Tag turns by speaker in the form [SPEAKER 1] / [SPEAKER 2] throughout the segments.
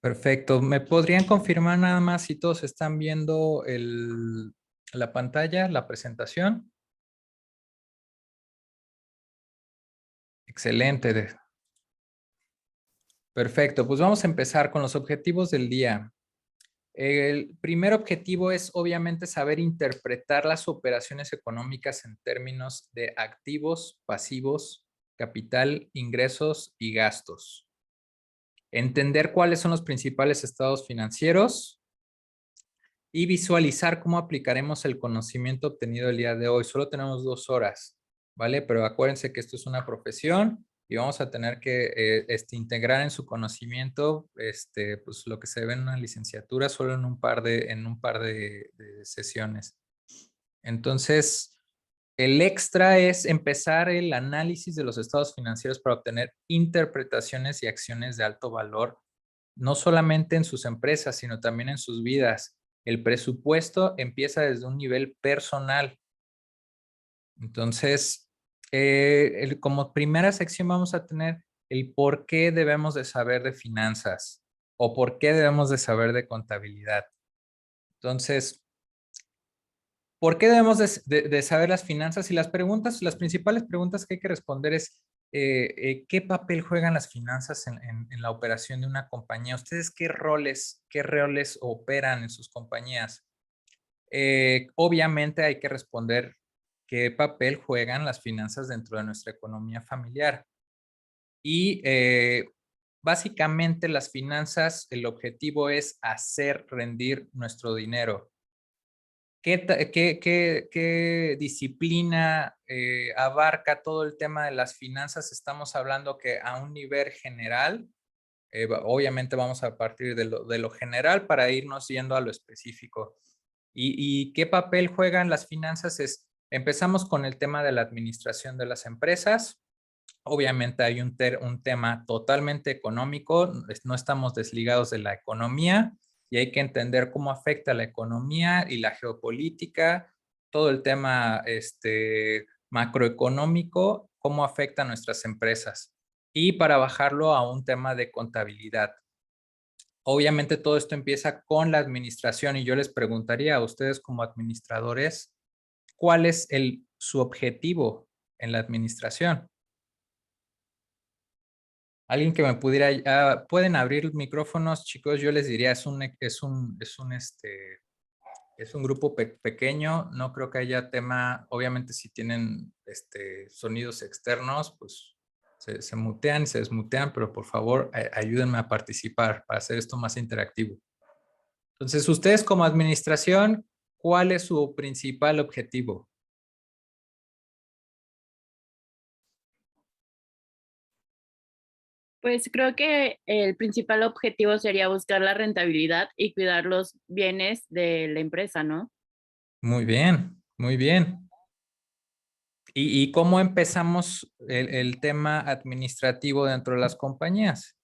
[SPEAKER 1] Perfecto. ¿Me podrían confirmar nada más si todos están viendo la pantalla, la presentación? Excelente. Perfecto. Pues vamos a empezar con los objetivos del día. El primer objetivo es obviamente saber interpretar las operaciones económicas en términos de activos, pasivos, capital, ingresos y gastos. Entender cuáles son los principales estados financieros y visualizar cómo aplicaremos el conocimiento obtenido el día de hoy. Solo tenemos 2 horas, ¿vale? Pero acuérdense que esto es una profesión y vamos a tener que integrar en su conocimiento pues, lo que se ve en una licenciatura solo en un par de sesiones. Entonces, el extra es empezar el análisis de los estados financieros para obtener interpretaciones y acciones de alto valor, no solamente en sus empresas, sino también en sus vidas. El presupuesto empieza desde un nivel personal. Entonces, como primera sección vamos a tener el por qué debemos de saber de finanzas o por qué debemos de saber de contabilidad. Entonces, ¿por qué debemos de saber las finanzas? Y las principales preguntas que hay que responder es, ¿qué papel juegan las finanzas en la operación de una compañía? ¿Ustedes qué roles operan en sus compañías? Obviamente hay que responder qué papel juegan las finanzas dentro de nuestra economía familiar. Y básicamente las finanzas, el objetivo es hacer rendir nuestro dinero. ¿Qué disciplina abarca todo el tema de las finanzas? Estamos hablando que a un nivel general, obviamente vamos a partir de lo general para irnos yendo a lo específico. ¿Y qué papel juegan las finanzas? Empezamos con el tema de la administración de las empresas. Obviamente hay un tema totalmente económico, no estamos desligados de la economía y hay que entender cómo afecta la economía y la geopolítica, todo el tema macroeconómico, cómo afecta a nuestras empresas. Y para bajarlo a un tema de contabilidad. Obviamente todo esto empieza con la administración y yo les preguntaría a ustedes como administradores, ¿cuál es su objetivo en la administración? Alguien que me pudiera, pueden abrir micrófonos, chicos, yo les diría, es un grupo pequeño, no creo que haya tema, obviamente si tienen sonidos externos, pues se mutean y se desmutean, pero por favor ayúdenme a participar para hacer esto más interactivo. Entonces, ustedes como administración, ¿cuál es su principal objetivo?
[SPEAKER 2] Pues creo que el principal objetivo sería buscar la rentabilidad y cuidar los bienes de la empresa, ¿no?
[SPEAKER 1] Muy bien, muy bien. ¿Y cómo empezamos el tema administrativo dentro de las compañías?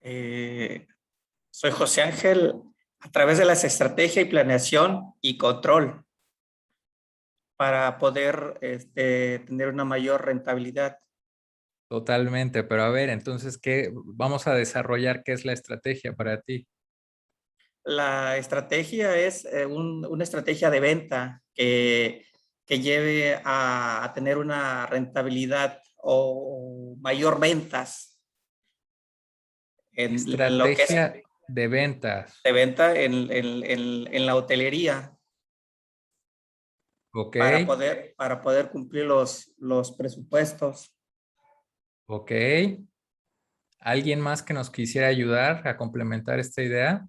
[SPEAKER 3] Eh, Soy José Ángel, a través de las estrategias y planeación y control para poder tener una mayor rentabilidad.
[SPEAKER 1] Totalmente, pero a ver, entonces, ¿qué vamos a desarrollar? ¿Qué es la estrategia para ti?
[SPEAKER 3] La estrategia es una estrategia de venta que lleve a tener una rentabilidad o mayor ventas en lo que es
[SPEAKER 1] Estrategia de ventas.
[SPEAKER 3] de venta en la hotelería
[SPEAKER 1] Ok,
[SPEAKER 3] para poder cumplir los presupuestos.
[SPEAKER 1] ok. ¿Alguien más que nos quisiera ayudar a complementar esta idea?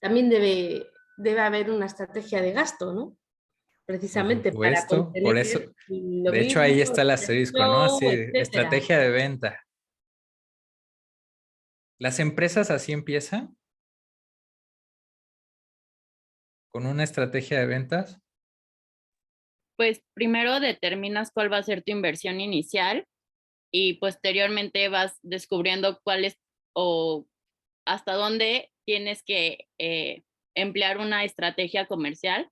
[SPEAKER 4] También debe haber una estrategia de gasto, ¿no?
[SPEAKER 1] Por
[SPEAKER 4] Precisamente para
[SPEAKER 1] supuesto, por eso,
[SPEAKER 4] contener lo
[SPEAKER 1] de hecho
[SPEAKER 4] mismo,
[SPEAKER 1] ahí está el asterisco, ¿no?
[SPEAKER 4] precio,
[SPEAKER 1] Así,
[SPEAKER 4] etcétera.
[SPEAKER 1] estrategia de venta. ¿Las empresas así empiezan? ¿Con una estrategia de ventas?
[SPEAKER 2] Pues primero determinas cuál va a ser tu inversión inicial y posteriormente vas descubriendo cuál es o hasta dónde tienes que emplear una estrategia comercial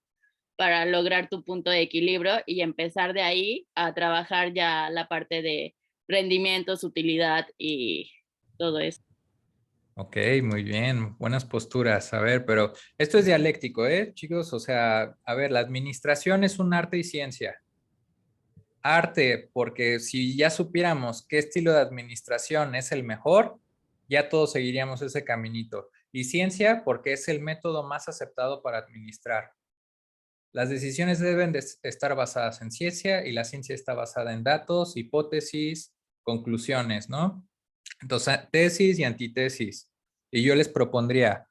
[SPEAKER 2] para lograr tu punto de equilibrio y empezar de ahí a trabajar ya la parte de rendimientos, utilidad y todo eso.
[SPEAKER 1] Ok, muy bien, buenas posturas. A ver, pero esto es dialéctico, ¿eh, chicos? O sea, a ver, la administración es un arte y ciencia. Arte, porque si ya supiéramos qué estilo de administración es el mejor, ya todos seguiríamos ese caminito. Y ciencia, porque es el método más aceptado para administrar. Las decisiones deben de estar basadas en ciencia y la ciencia está basada en datos, hipótesis, conclusiones, ¿no? Entonces, tesis y antítesis. Y yo les propondría,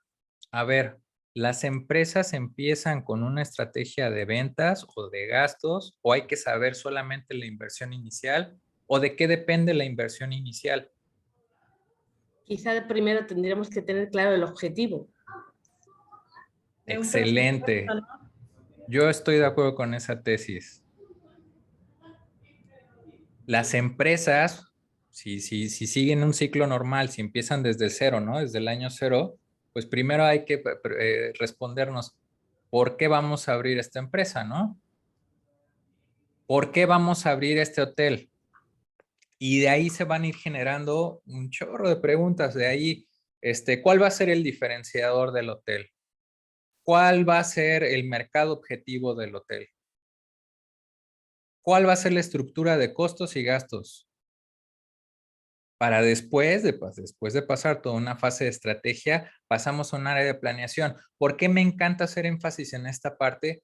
[SPEAKER 1] a ver, ¿las empresas empiezan con una estrategia de ventas o de gastos o hay que saber solamente la inversión inicial o de qué depende la inversión inicial?
[SPEAKER 4] Quizá primero tendríamos que tener claro el objetivo.
[SPEAKER 1] Excelente. Yo estoy de acuerdo con esa tesis. Las empresas, si siguen un ciclo normal, si empiezan desde el cero, ¿no? Desde el año cero, pues primero hay que respondernos, ¿por qué vamos a abrir esta empresa, no? ¿Por qué vamos a abrir este hotel? Y de ahí se van a ir generando un chorro de preguntas. De ahí, ¿cuál va a ser el diferenciador del hotel? ¿Cuál va a ser el mercado objetivo del hotel? ¿Cuál va a ser la estructura de costos y gastos? Para después de pasar toda una fase de estrategia, pasamos a un área de planeación. ¿Por qué me encanta hacer énfasis en esta parte?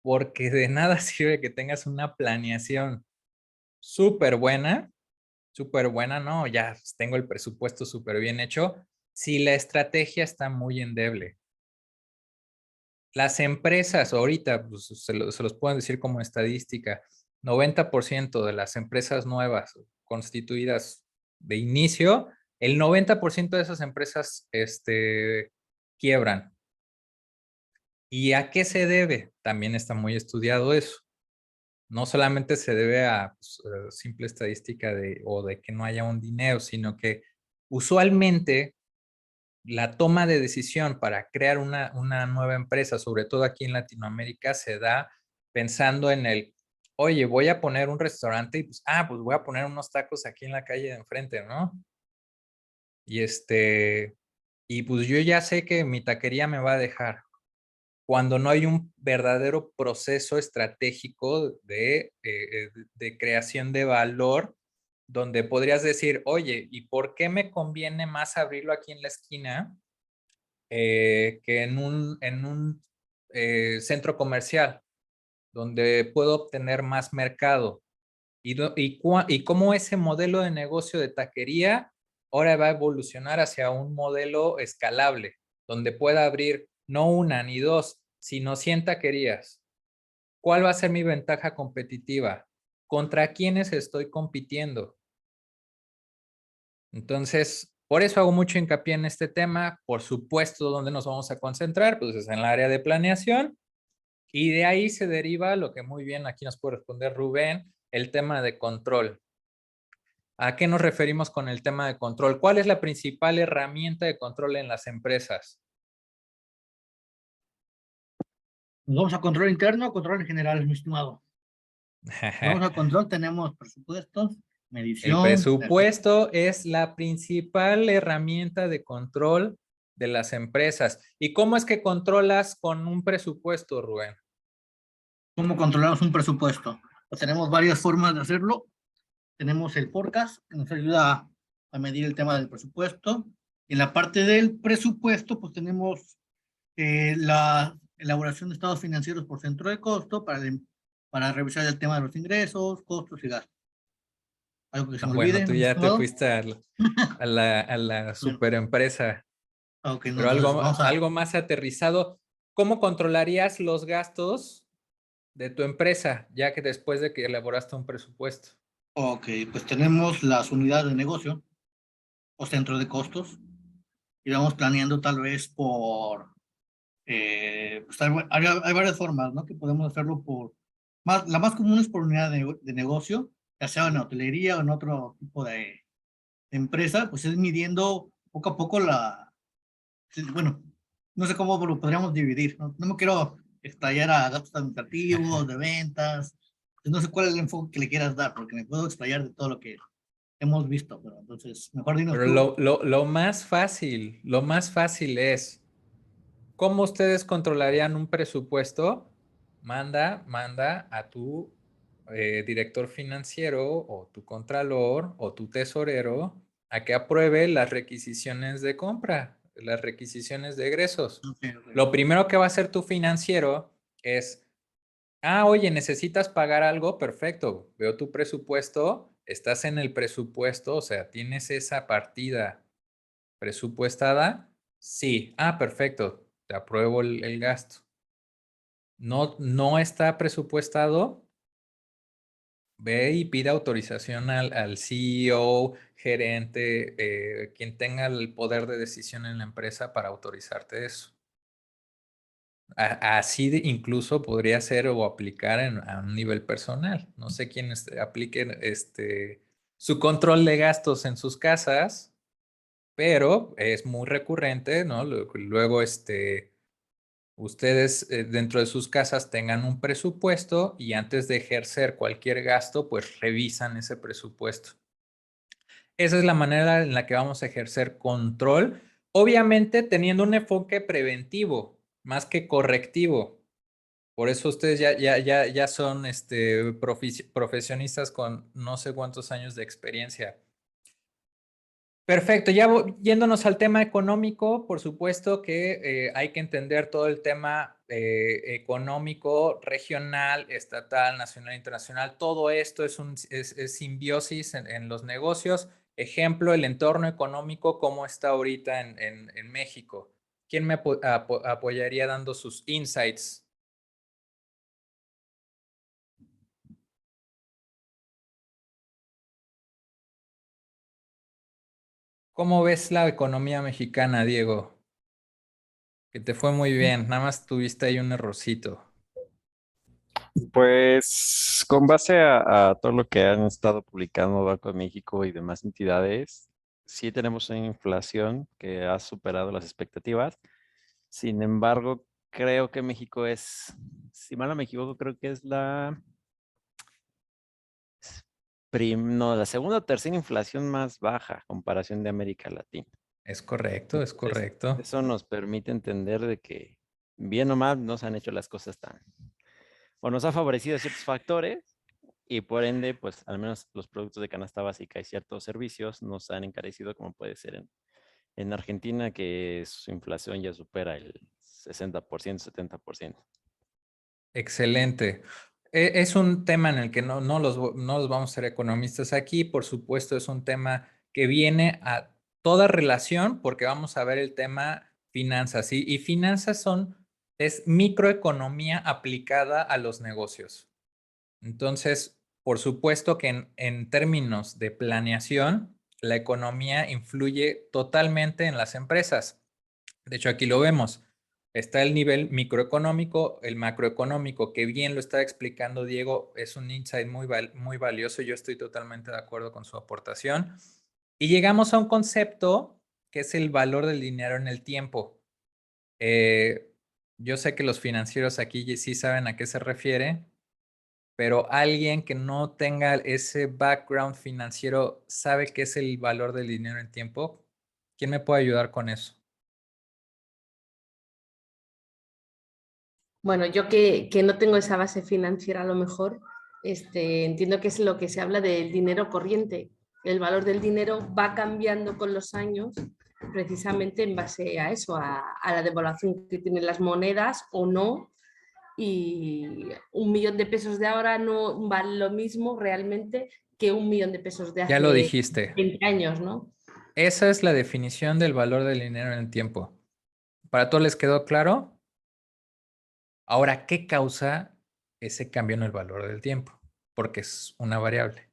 [SPEAKER 1] Porque de nada sirve que tengas una planeación súper buena, no, ya tengo el presupuesto súper bien hecho, si la estrategia está muy endeble. Las empresas, ahorita pues, se los puedo decir como estadística, 90% de las empresas nuevas constituidas de inicio, el 90% de esas empresas quiebran. ¿Y a qué se debe? También está muy estudiado eso. No solamente se debe a pues, simple estadística o de que no haya un dinero, sino que usualmente la toma de decisión para crear una nueva empresa, sobre todo aquí en Latinoamérica, se da pensando en oye, voy a poner un restaurante y pues voy a poner unos tacos aquí en la calle de enfrente, ¿no? Y y pues yo ya sé que mi taquería me va a dejar. Cuando no hay un verdadero proceso estratégico de creación de valor, donde podrías decir, oye, ¿y por qué me conviene más abrirlo aquí en la esquina que en un centro comercial, donde puedo obtener más mercado? Y cómo ese modelo de negocio de taquería ahora va a evolucionar hacia un modelo escalable, donde pueda abrir no una ni dos, sino 100 taquerías. ¿Cuál va a ser mi ventaja competitiva? ¿Contra quiénes estoy compitiendo? Entonces, por eso hago mucho hincapié en este tema. Por supuesto, ¿dónde nos vamos a concentrar? Pues es en el área de planeación. Y de ahí se deriva lo que muy bien aquí nos puede responder Rubén, el tema de control. ¿A qué nos referimos con el tema de control? ¿Cuál es la principal herramienta de control en las empresas?
[SPEAKER 5] Nos vamos a control interno, control en general, mi estimado. Vamos a control, tenemos presupuestos, medición.
[SPEAKER 1] El presupuesto es la principal herramienta de control de las empresas. ¿Y cómo es que controlas con un presupuesto, Rubén?
[SPEAKER 5] ¿Cómo controlamos un presupuesto? Pues tenemos varias formas de hacerlo. Tenemos el forecast, que nos ayuda a medir el tema del presupuesto. En la parte del presupuesto, pues tenemos la elaboración de estados financieros por centro de costo para revisar el tema de los ingresos, costos y gastos. Algo que se me olvide.
[SPEAKER 1] Bueno, tú ya te fuiste a la superempresa.
[SPEAKER 5] Okay,
[SPEAKER 1] pero algo más aterrizado. ¿Cómo controlarías los gastos de tu empresa, ya que después de que elaboraste un presupuesto?
[SPEAKER 5] Ok, pues tenemos las unidades de negocio o centro de costos y vamos planeando tal vez pues hay varias formas, ¿no? Que podemos hacerlo la más común es por unidad de negocio, ya sea en hotelería o en otro tipo de empresa, pues es midiendo poco a poco bueno, no sé cómo lo podríamos dividir, no me quiero explayar a gastos administrativos, de ventas. No sé cuál es el enfoque que le quieras dar, porque me puedo explayar de todo lo que hemos visto, pero entonces, mejor dinos
[SPEAKER 1] Pero
[SPEAKER 5] tú.
[SPEAKER 1] lo más fácil es, ¿cómo ustedes controlarían un presupuesto? Manda a tu director financiero o tu contralor o tu tesorero a que apruebe las requisiciones de compra, las requisiciones de egresos.
[SPEAKER 5] Okay, okay.
[SPEAKER 1] Lo primero que va a hacer tu financiero es, oye, ¿necesitas pagar algo? Perfecto, veo tu presupuesto, estás en el presupuesto, o sea, tienes esa partida presupuestada. Sí, perfecto, te apruebo el gasto. No está presupuestado, ve y pide autorización al CEO, gerente, quien tenga el poder de decisión en la empresa para autorizarte eso. Así incluso podría ser o aplicar a un nivel personal. No sé quién apliquen su control de gastos en sus casas, pero es muy recurrente, ¿no? Luego, ustedes dentro de sus casas tengan un presupuesto y antes de ejercer cualquier gasto, pues revisan ese presupuesto. Esa es la manera en la que vamos a ejercer control, obviamente teniendo un enfoque preventivo más que correctivo. Por eso ustedes ya son profesionistas con no sé cuántos años de experiencia. Perfecto, ya yéndonos al tema económico, por supuesto que hay que entender todo el tema económico, regional, estatal, nacional, internacional. Todo esto es simbiosis en los negocios. Ejemplo, el entorno económico, cómo está ahorita en México. ¿Quién me apoyaría dando sus insights? ¿Cómo ves la economía mexicana, Diego? Que te fue muy bien, nada más tuviste ahí un errorcito.
[SPEAKER 6] Pues con base a todo lo que han estado publicando Banco de México y demás entidades, sí tenemos una inflación que ha superado las expectativas. Sin embargo, creo que México es, si mal no me equivoco, creo que es la segunda o tercera inflación más baja a comparación de América Latina.
[SPEAKER 1] Es correcto, es
[SPEAKER 6] Entonces,
[SPEAKER 1] correcto.
[SPEAKER 6] eso nos permite entender de que bien o mal no se han hecho las cosas o nos ha favorecido ciertos factores y por ende, pues al menos los productos de canasta básica y ciertos servicios nos han encarecido, como puede ser en Argentina, que su inflación ya supera el 60%, 70%.
[SPEAKER 1] Excelente. Es un tema en el que no los vamos a ser economistas aquí. Por supuesto, es un tema que viene a toda relación porque vamos a ver el tema finanzas. Y finanzas es microeconomía aplicada a los negocios. Entonces, por supuesto que en términos de planeación, la economía influye totalmente en las empresas. De hecho, aquí lo vemos. Está el nivel microeconómico, el macroeconómico, que bien lo está explicando Diego, es un insight muy valioso. Yo estoy totalmente de acuerdo con su aportación. Y llegamos a un concepto que es el valor del dinero en el tiempo. Yo sé que los financieros aquí sí saben a qué se refiere, pero alguien que no tenga ese background financiero sabe qué es el valor del dinero en tiempo. ¿Quién me puede ayudar con eso?
[SPEAKER 4] Bueno, yo que no tengo esa base financiera a lo mejor, entiendo que es lo que se habla del dinero corriente. El valor del dinero va cambiando con los años precisamente en base a eso, a la devaluación que tienen las monedas o no. Y 1.000.000 de pesos de ahora no vale lo mismo realmente que 1.000.000 de pesos de
[SPEAKER 1] Ya lo
[SPEAKER 4] hace
[SPEAKER 1] dijiste.
[SPEAKER 4] 20 años, ¿no?
[SPEAKER 1] Esa es la definición del valor del dinero en el tiempo. ¿Para todos les quedó claro? Ahora, ¿qué causa ese cambio en el valor del tiempo? Porque es una variable.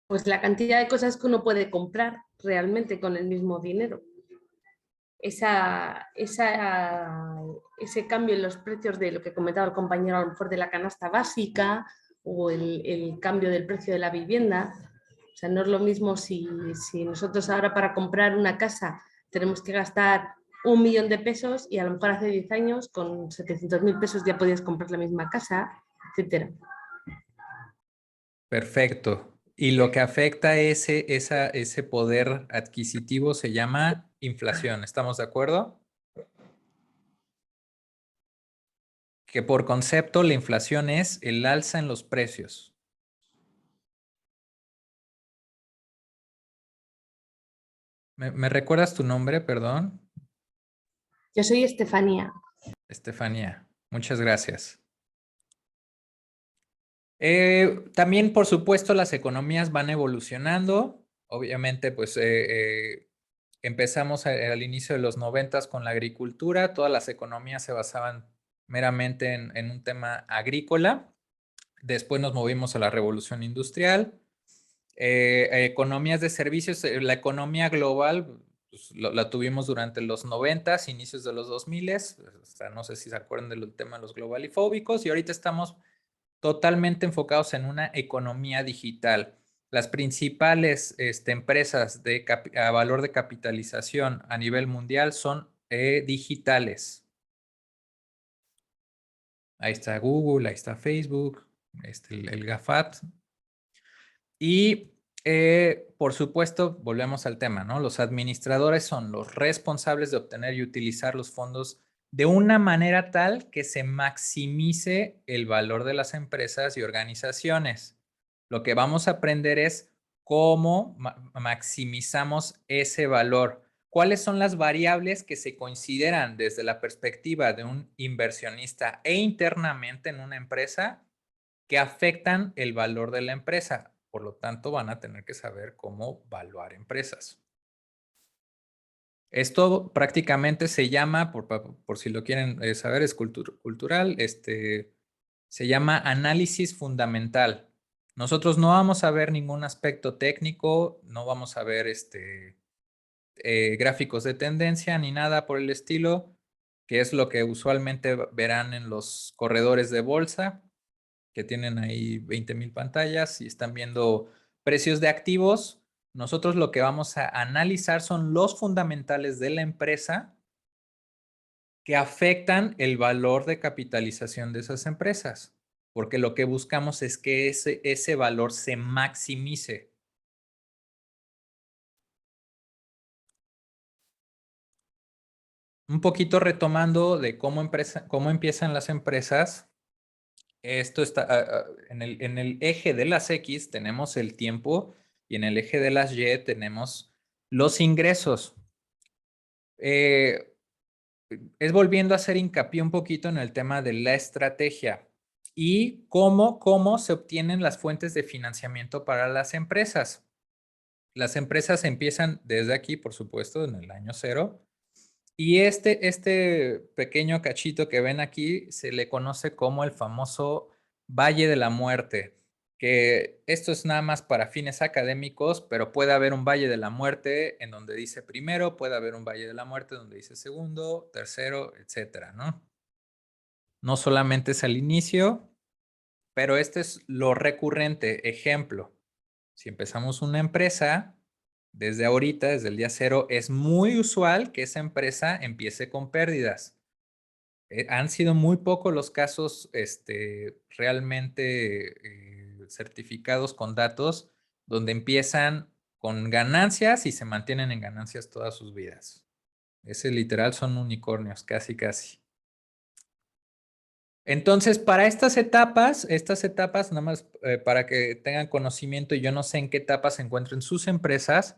[SPEAKER 4] Pues la cantidad de cosas que uno puede comprar realmente con el mismo dinero. Ese cambio en los precios de lo que comentaba el compañero, a lo mejor de la canasta básica o el cambio del precio de la vivienda. O sea, no es lo mismo si nosotros ahora para comprar una casa tenemos que gastar 1 millón de pesos y a lo mejor hace 10 años con 700.000 pesos ya podías comprar la misma casa, etcétera.
[SPEAKER 1] Perfecto. Y lo que afecta ese poder adquisitivo se llama inflación. ¿Estamos de acuerdo? Que por concepto la inflación es el alza en los precios. ¿Me recuerdas tu nombre, perdón?
[SPEAKER 4] Yo soy Estefanía.
[SPEAKER 1] Estefanía, muchas gracias. También, por supuesto, las economías van evolucionando. Obviamente, pues empezamos al inicio de los 90 con la agricultura. Todas las economías se basaban meramente en un tema agrícola. Después nos movimos a la revolución industrial. Economías de servicios, la economía global pues, la tuvimos durante los 90s, inicios de los 2000s. O sea, no sé si se acuerdan del tema de los globalifóbicos. Y ahorita estamos totalmente enfocados en una economía digital. Las principales empresas a valor de capitalización a nivel mundial son digitales. Ahí está Google, ahí está Facebook, el GAFAT. Y por supuesto, volvemos al tema, ¿no? Los administradores son los responsables de obtener y utilizar los fondos de una manera tal que se maximice el valor de las empresas y organizaciones. Lo que vamos a aprender es cómo maximizamos ese valor. ¿Cuáles son las variables que se consideran desde la perspectiva de un inversionista e internamente en una empresa que afectan el valor de la empresa? Por lo tanto, van a tener que saber cómo valuar empresas. Esto prácticamente se llama, por si lo quieren saber, es cultural, se llama análisis fundamental. Nosotros no vamos a ver ningún aspecto técnico, no vamos a ver gráficos de tendencia ni nada por el estilo, que es lo que usualmente verán en los corredores de bolsa, que tienen ahí 20,000 pantallas y están viendo precios de activos. Nosotros lo que vamos a analizar son los fundamentales de la empresa que afectan el valor de capitalización de esas empresas, porque lo que buscamos es que ese valor se maximice. Un poquito retomando de cómo empiezan las empresas. Esto está en el eje de las X tenemos el tiempo y en el eje de las Y tenemos los ingresos. Es volviendo a hacer hincapié un poquito en el tema de la estrategia y cómo se obtienen las fuentes de financiamiento para las empresas. Las empresas empiezan desde aquí, por supuesto, en el año 0. Y este pequeño cachito que ven aquí se le conoce como el famoso Valle de la Muerte, que esto es nada más para fines académicos, pero puede haber un Valle de la Muerte en donde dice primero, puede haber un Valle de la Muerte donde dice segundo, tercero, etcétera, ¿no? No solamente es al inicio, pero este es lo recurrente. Ejemplo, si empezamos una empresa, desde ahorita, desde el día 0, es muy usual que esa empresa empiece con pérdidas. Han sido muy pocos los casos realmente certificados con datos donde empiezan con ganancias y se mantienen en ganancias todas sus vidas. Ese literal son unicornios, casi, casi. Entonces, para estas etapas, nada más para que tengan conocimiento, y yo no sé en qué etapas se encuentren sus empresas,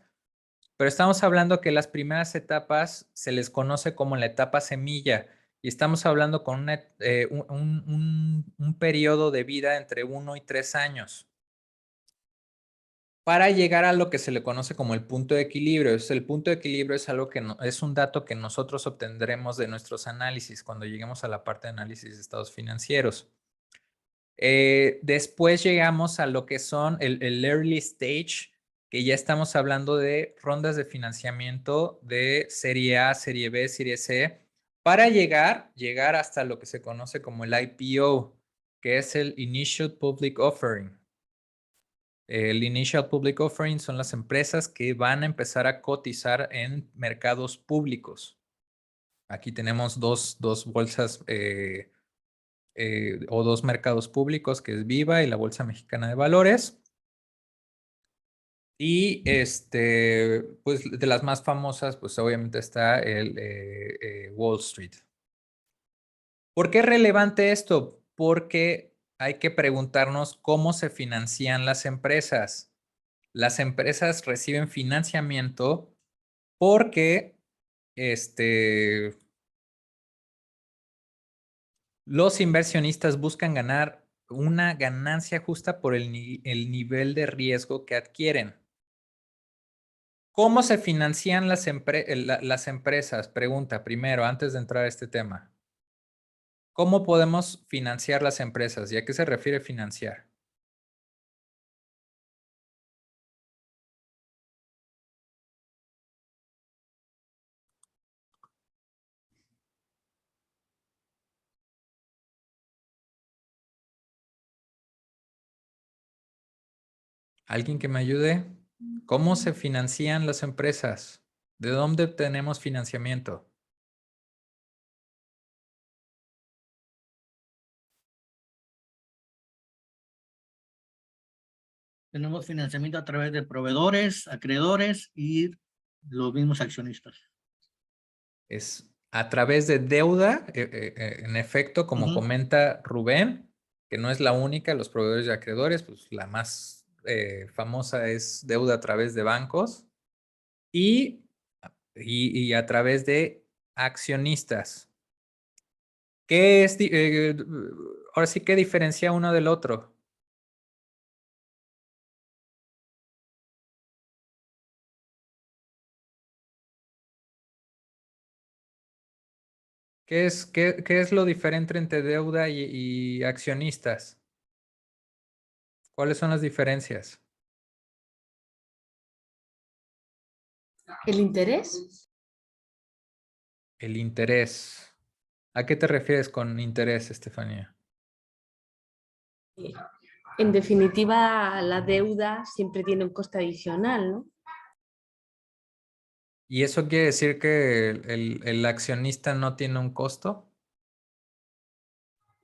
[SPEAKER 1] pero estamos hablando que las primeras etapas se les conoce como la etapa semilla y estamos hablando con un periodo de vida entre 1 y 3 años para llegar a lo que se le conoce como el punto de equilibrio. El punto de equilibrio es algo que es un dato que nosotros obtendremos de nuestros análisis cuando lleguemos a la parte de análisis de estados financieros. Después llegamos a lo que son el early stage, que ya estamos hablando de rondas de financiamiento de serie A, serie B, serie C, para llegar hasta lo que se conoce como el IPO, que es el Initial Public Offering. El Initial Public Offering son las empresas que van a empezar a cotizar en mercados públicos. Aquí tenemos dos bolsas o dos mercados públicos, que es Viva y la Bolsa Mexicana de Valores. Y pues de las más famosas, pues obviamente está el Wall Street. ¿Por qué es relevante esto? Porque hay que preguntarnos cómo se financian las empresas. Las empresas reciben financiamiento porque los inversionistas buscan ganar una ganancia justa por el nivel de riesgo que adquieren. ¿Cómo se financian las empresas? Pregunta primero, antes de entrar a este tema. ¿Cómo podemos financiar las empresas? ¿Y a qué se refiere financiar? ¿Alguien que me ayude? ¿Cómo se financian las empresas? ¿De dónde obtenemos financiamiento?
[SPEAKER 5] Tenemos financiamiento a través de proveedores, acreedores y los mismos accionistas.
[SPEAKER 1] Es a través de deuda, en efecto, como comenta Rubén, que no es la única, los proveedores y acreedores, pues la más famosa es deuda a través de bancos y a través de accionistas. ¿Qué es, ahora sí, qué diferencia uno del otro? ¿Qué es lo diferente entre deuda y accionistas? ¿Cuáles son las diferencias?
[SPEAKER 4] ¿El interés?
[SPEAKER 1] El interés. ¿A qué te refieres con interés, Estefanía?
[SPEAKER 4] En definitiva, la deuda siempre tiene un coste adicional, ¿no?
[SPEAKER 1] ¿Y eso quiere decir que el accionista no tiene un costo?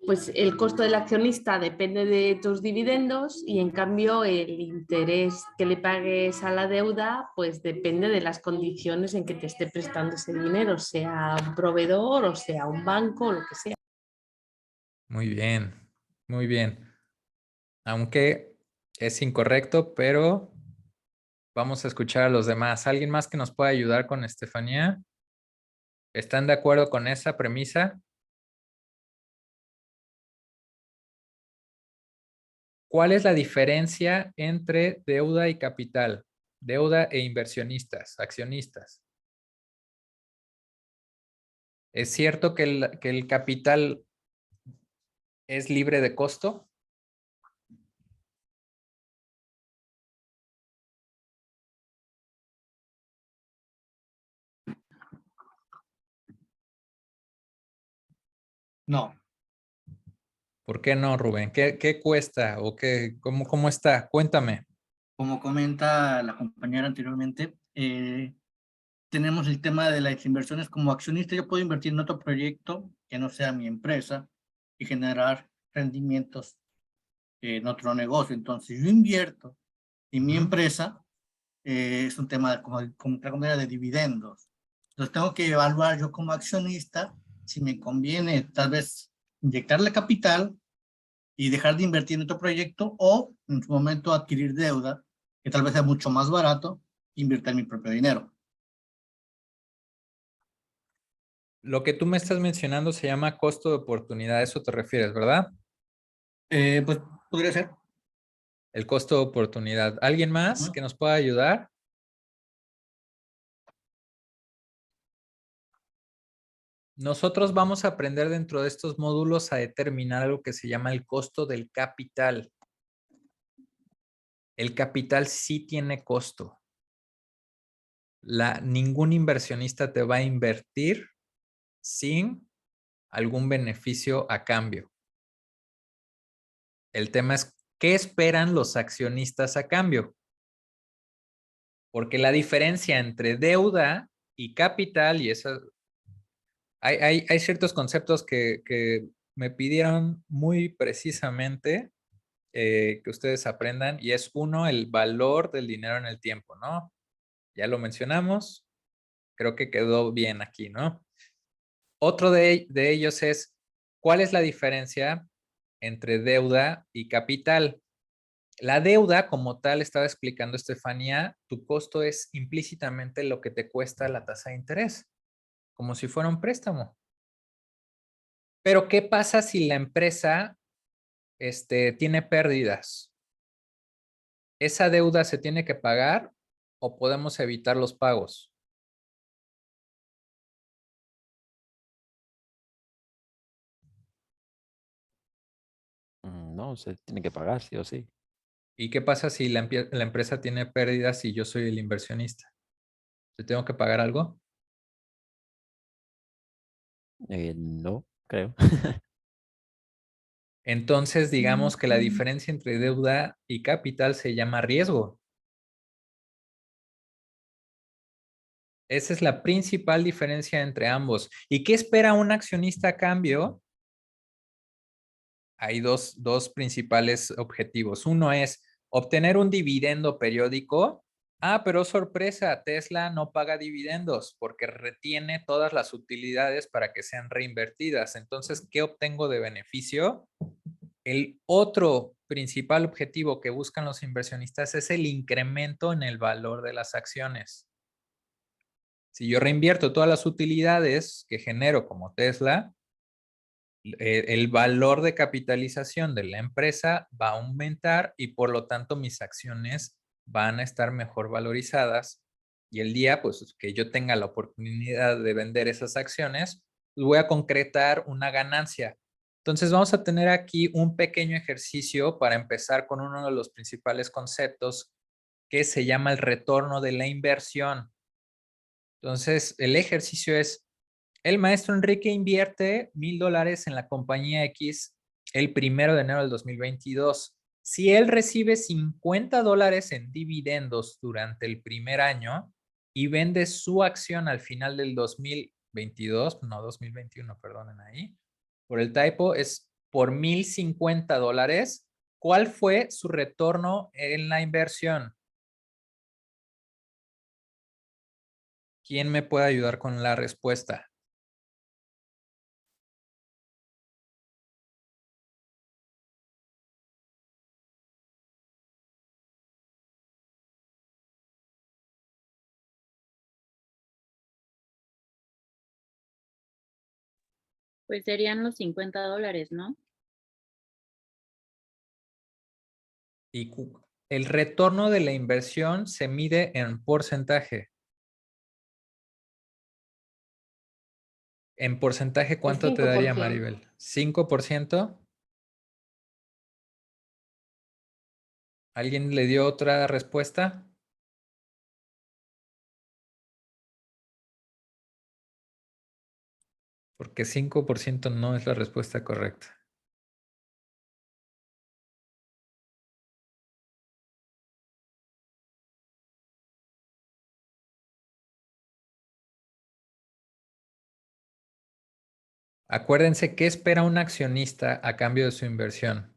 [SPEAKER 4] Pues el costo del accionista depende de tus dividendos y en cambio el interés que le pagues a la deuda pues depende de las condiciones en que te esté prestando ese dinero, sea un proveedor o sea un banco o lo que sea.
[SPEAKER 1] Muy bien, muy bien. Aunque es incorrecto, pero vamos a escuchar a los demás. ¿Alguien más que nos pueda ayudar con Estefanía? ¿Están de acuerdo con esa premisa? ¿Cuál es la diferencia entre deuda y capital? Deuda e inversionistas, accionistas. ¿Es cierto que el capital es libre de costo?
[SPEAKER 5] No,
[SPEAKER 1] ¿Por qué no, Rubén? ¿Qué cuesta o cómo está? Cuéntame.
[SPEAKER 5] como comenta la compañera anteriormente, tenemos el tema de las inversiones. Como accionista, yo puedo invertir en otro proyecto que no sea mi empresa y generar rendimientos en otro negocio. Entonces, yo invierto en mi empresa, es un tema de, como otra manera de dividendos. Entonces, tengo que evaluar yo como accionista si me conviene tal vez inyectarle capital y dejar de invertir en otro proyecto o en su momento adquirir deuda, que tal vez sea mucho más barato, invertir mi propio dinero.
[SPEAKER 1] Lo que tú me estás mencionando se llama costo de oportunidad. A eso te refieres, ¿verdad?
[SPEAKER 5] Pues podría ser.
[SPEAKER 1] El costo de oportunidad. ¿Alguien más
[SPEAKER 5] Ujú.
[SPEAKER 1] que nos pueda ayudar? Nosotros vamos a aprender dentro de estos módulos a determinar algo que se llama el costo del capital. El capital sí tiene costo. Ningún inversionista te va a invertir sin algún beneficio a cambio. El tema es, ¿qué esperan los accionistas a cambio? Porque la diferencia entre deuda y capital, y esa Hay ciertos conceptos que me pidieron muy precisamente que ustedes aprendan, y es uno, el valor del dinero en el tiempo, ¿no? Ya lo mencionamos, creo que quedó bien aquí, ¿no? Otro de ellos es, ¿cuál es la diferencia entre deuda y capital? La deuda, como tal, estaba explicando Estefanía, tu costo es implícitamente lo que te cuesta la tasa de interés, como si fuera un préstamo. Pero, ¿qué pasa si la empresa tiene pérdidas? ¿Esa deuda se tiene que pagar o podemos evitar los pagos?
[SPEAKER 6] No, se tiene que pagar, sí o sí.
[SPEAKER 1] ¿Y qué pasa si la empresa tiene pérdidas y yo soy el inversionista? ¿Te tengo que pagar algo?
[SPEAKER 6] No, creo.
[SPEAKER 1] Entonces, digamos que la diferencia entre deuda y capital se llama riesgo. Esa es la principal diferencia entre ambos. ¿Y qué espera un accionista a cambio? Hay dos principales objetivos. Uno es obtener un dividendo periódico. Ah, pero sorpresa, Tesla no paga dividendos porque retiene todas las utilidades para que sean reinvertidas. Entonces, ¿qué obtengo de beneficio? El otro principal objetivo que buscan los inversionistas es el incremento en el valor de las acciones. Si yo reinvierto todas las utilidades que genero como Tesla, el valor de capitalización de la empresa va a aumentar y por lo tanto mis acciones van a estar mejor valorizadas. Y el día pues que yo tenga la oportunidad de vender esas acciones, pues, voy a concretar una ganancia. Entonces vamos a tener aquí un pequeño ejercicio para empezar con uno de los principales conceptos que se llama el retorno de la inversión. Entonces el ejercicio es: el maestro Enrique invierte $1,000 en la compañía X el 1 de enero del 2022. Si él recibe $50 en dividendos durante el primer año y vende su acción al final del 2022, no 2021, perdonen ahí, por el typo, es por $1,050, ¿cuál fue su retorno en la inversión? ¿Quién me puede ayudar con la respuesta?
[SPEAKER 2] Pues serían los $50, ¿no?
[SPEAKER 1] Y el retorno de la inversión se mide en porcentaje. En porcentaje, ¿cuánto te daría,
[SPEAKER 4] 5%.
[SPEAKER 1] Maribel? ¿5%? ¿Alguien le dio otra respuesta? Porque 5% no es la respuesta correcta. Acuérdense, ¿qué espera un accionista a cambio de su inversión?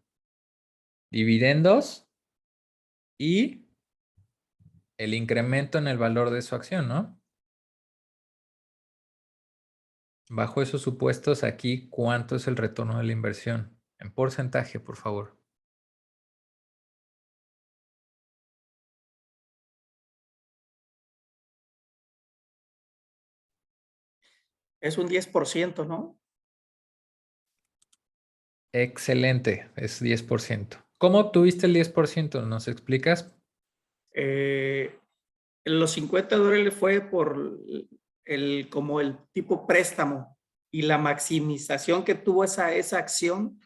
[SPEAKER 1] Dividendos y el incremento en el valor de su acción, ¿no? Bajo esos supuestos, aquí, ¿cuánto es el retorno de la inversión? En porcentaje, por favor.
[SPEAKER 3] Es un 10%, ¿no?
[SPEAKER 1] Excelente, es 10%. ¿Cómo obtuviste el 10%? ¿Nos explicas?
[SPEAKER 3] Los $50 fue por como el tipo préstamo y la maximización que tuvo esa acción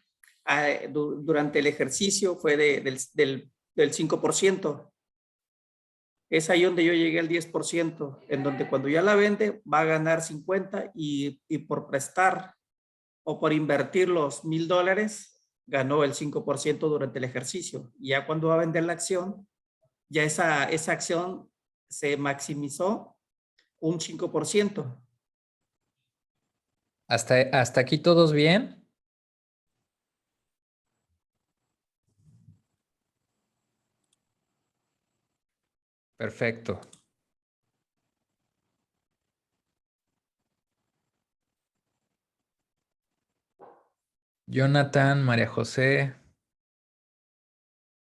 [SPEAKER 3] durante el ejercicio fue del 5%. Es ahí donde yo llegué al 10%, en donde cuando ya la vende va a ganar 50 y por prestar o por invertir los $1,000 ganó el 5% durante el ejercicio. Y ya cuando va a vender la acción, ya esa acción se maximizó un 5%.
[SPEAKER 1] ¿Hasta aquí todos bien? Perfecto. Jonathan, María José,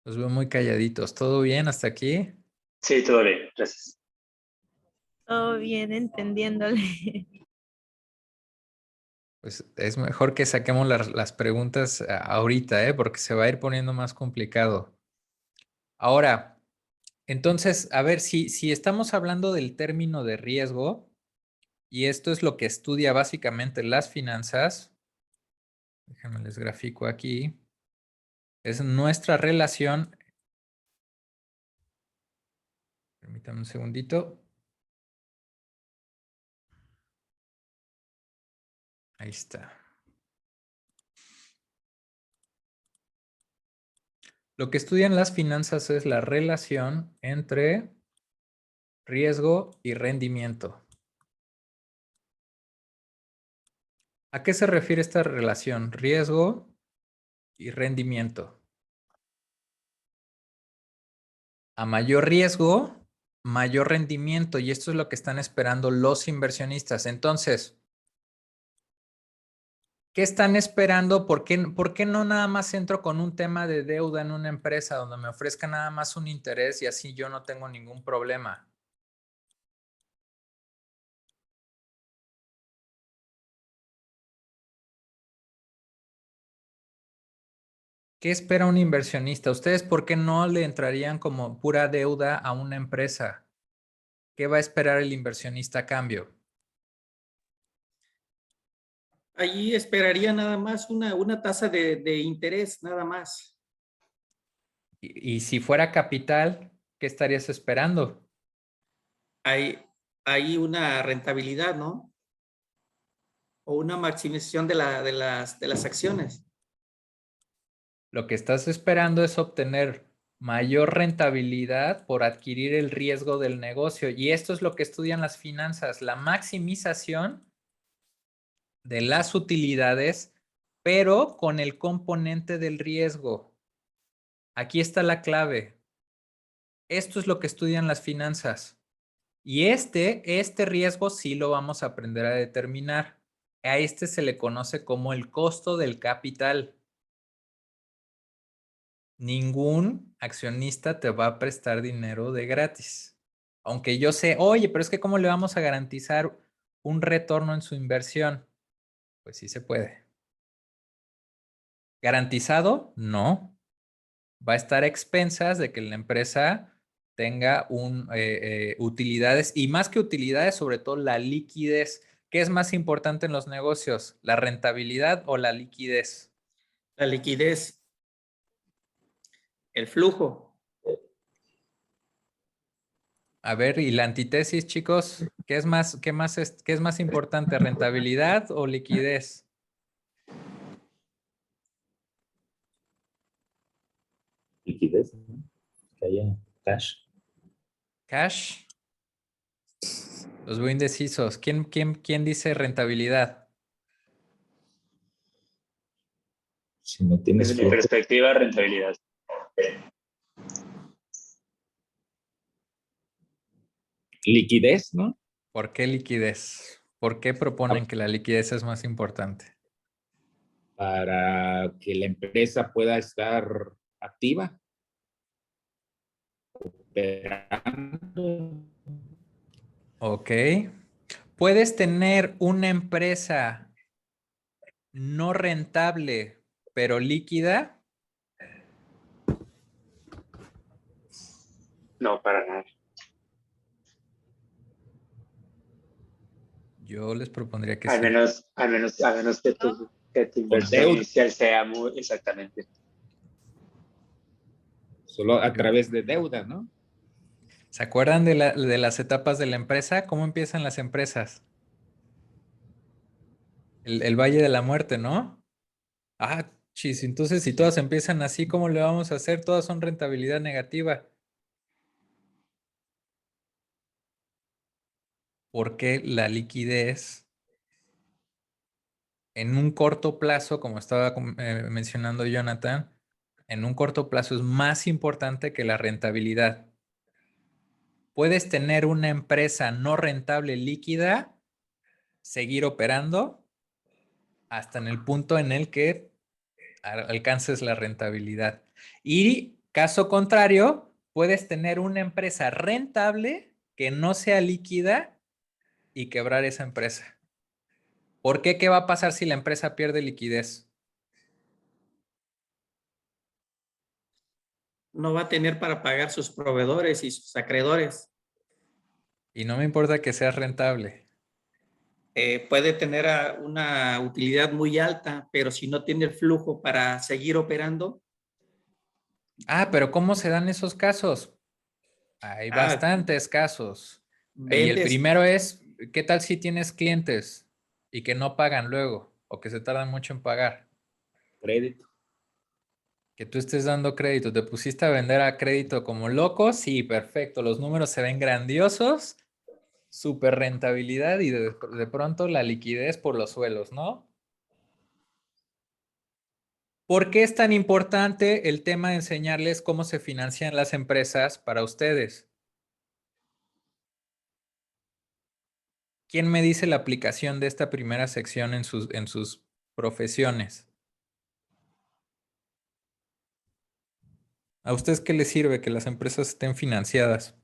[SPEAKER 1] los veo muy calladitos. ¿Todo bien hasta aquí?
[SPEAKER 7] Sí, todo bien, gracias.
[SPEAKER 8] Todo bien, entendiéndole.
[SPEAKER 1] Pues es mejor que saquemos las preguntas ahorita, porque se va a ir poniendo más complicado. Ahora, entonces, a ver, si estamos hablando del término de riesgo, y esto es lo que estudia básicamente las finanzas, déjenme les grafico aquí, es nuestra relación, permítanme un segundito. Ahí está. Lo que estudian las finanzas es la relación entre riesgo y rendimiento. ¿A qué se refiere esta relación? Riesgo y rendimiento. A mayor riesgo, mayor rendimiento, y esto es lo que están esperando los inversionistas. Entonces, ¿qué están esperando? ¿Por qué no nada más entro con un tema de deuda en una empresa donde me ofrezca nada más un interés y así yo no tengo ningún problema? ¿Qué espera un inversionista? ¿Ustedes por qué no le entrarían como pura deuda a una empresa? ¿Qué va a esperar el inversionista a cambio?
[SPEAKER 3] Allí esperaría nada más una tasa de interés, nada más.
[SPEAKER 1] Y si fuera capital, ¿qué estarías esperando?
[SPEAKER 3] Hay una rentabilidad, ¿no? O una maximización de las acciones.
[SPEAKER 1] Lo que estás esperando es obtener mayor rentabilidad por adquirir el riesgo del negocio. Y esto es lo que estudian las finanzas, la maximización de las utilidades, pero con el componente del riesgo. Aquí está la clave. Esto es lo que estudian las finanzas. Y este riesgo sí lo vamos a aprender a determinar. A este se le conoce como el costo del capital. Ningún accionista te va a prestar dinero de gratis. Aunque yo sé, oye, pero es que ¿cómo le vamos a garantizar un retorno en su inversión? Pues sí se puede. ¿Garantizado? No. Va a estar a expensas de que la empresa tenga utilidades y más que utilidades, sobre todo la liquidez. ¿Qué es más importante en los negocios? ¿La rentabilidad o la liquidez?
[SPEAKER 3] La liquidez, el flujo.
[SPEAKER 1] A ver, y la antítesis, chicos, qué es más importante, rentabilidad o liquidez?
[SPEAKER 9] Liquidez, ¿no? Que haya cash.
[SPEAKER 1] Cash. Los veo indecisos. ¿Quién dice rentabilidad?
[SPEAKER 9] Si no tienes
[SPEAKER 7] Desde mi
[SPEAKER 9] flujo,
[SPEAKER 7] perspectiva, rentabilidad.
[SPEAKER 9] liquidez, ¿no?
[SPEAKER 1] ¿Por qué liquidez? ¿Por qué proponen que la liquidez es más importante?
[SPEAKER 9] Para que la empresa pueda estar activa, operando.
[SPEAKER 1] Ok. ¿Puedes tener una empresa no rentable, pero líquida?
[SPEAKER 7] No, para nada.
[SPEAKER 1] Yo les propondría que
[SPEAKER 7] Al
[SPEAKER 1] sí.
[SPEAKER 7] menos que tu
[SPEAKER 9] Con
[SPEAKER 7] inversión
[SPEAKER 9] deuda,
[SPEAKER 7] inicial sea muy exactamente.
[SPEAKER 9] solo a través de deuda, ¿no?
[SPEAKER 1] ¿Se acuerdan de las etapas de la empresa? ¿Cómo empiezan las empresas? El Valle de la Muerte, ¿no? Ah, chis, entonces si todas empiezan así, ¿cómo le vamos a hacer? Todas son rentabilidad negativa. ¿Por qué la liquidez en un corto plazo, como estaba mencionando Jonathan, en un corto plazo es más importante que la rentabilidad. Puedes tener una empresa no rentable líquida, seguir operando hasta en el punto en el que alcances la rentabilidad. Y caso contrario, puedes tener una empresa rentable que no sea líquida y quebrar esa empresa. ¿Por qué? ¿Qué va a pasar si la empresa pierde liquidez?
[SPEAKER 3] No va a tener para pagar sus proveedores y sus acreedores.
[SPEAKER 1] Y no me importa que sea rentable.
[SPEAKER 3] Puede tener una utilidad muy alta, pero si no tiene el flujo para seguir operando.
[SPEAKER 1] Ah, pero ¿cómo se dan esos casos? Hay bastantes casos. Y el
[SPEAKER 3] Vendes.
[SPEAKER 1] primero es, ¿qué tal si tienes clientes y que no pagan luego o que se tardan mucho en pagar?
[SPEAKER 9] Crédito.
[SPEAKER 1] Que tú estés dando crédito, te pusiste a vender a crédito como loco, sí, perfecto, los números se ven grandiosos, súper rentabilidad y de pronto la liquidez por los suelos, ¿no? ¿Por qué es tan importante el tema de enseñarles cómo se financian las empresas para ustedes? ¿Quién me dice la aplicación de esta primera sección en sus profesiones? ¿A ustedes qué les sirve que las empresas estén financiadas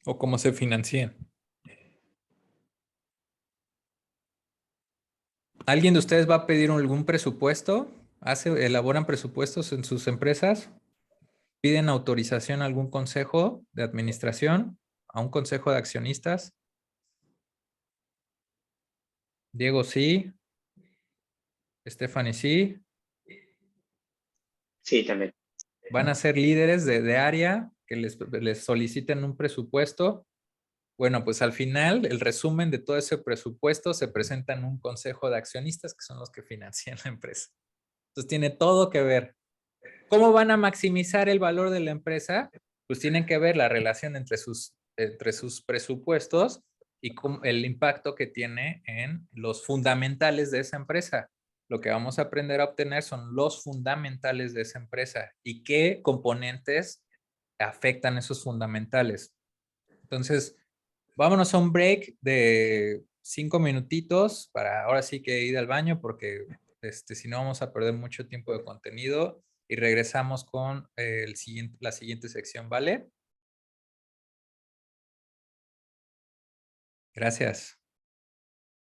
[SPEAKER 1] o cómo se financian? ¿Alguien de ustedes va a pedir algún presupuesto? ¿Elaboran presupuestos en sus empresas? ¿Piden autorización a algún consejo de administración? ¿A un consejo de accionistas? Diego, sí. Stephanie, sí.
[SPEAKER 7] Sí, también.
[SPEAKER 1] ¿Van a ser líderes de área que les soliciten un presupuesto? Bueno, pues al final el resumen de todo ese presupuesto se presenta en un consejo de accionistas que son los que financian la empresa. Entonces tiene todo que ver. ¿Cómo van a maximizar el valor de la empresa? Pues tienen que ver la relación entre sus presupuestos y el impacto que tiene en los fundamentales de esa empresa. Lo que vamos a aprender a obtener son los fundamentales de esa empresa y qué componentes afectan esos fundamentales. Entonces, vámonos a un break de 5 minutitos para ahora sí que ir al baño porque si no vamos a perder mucho tiempo de contenido y regresamos con la siguiente sección, ¿vale? Gracias.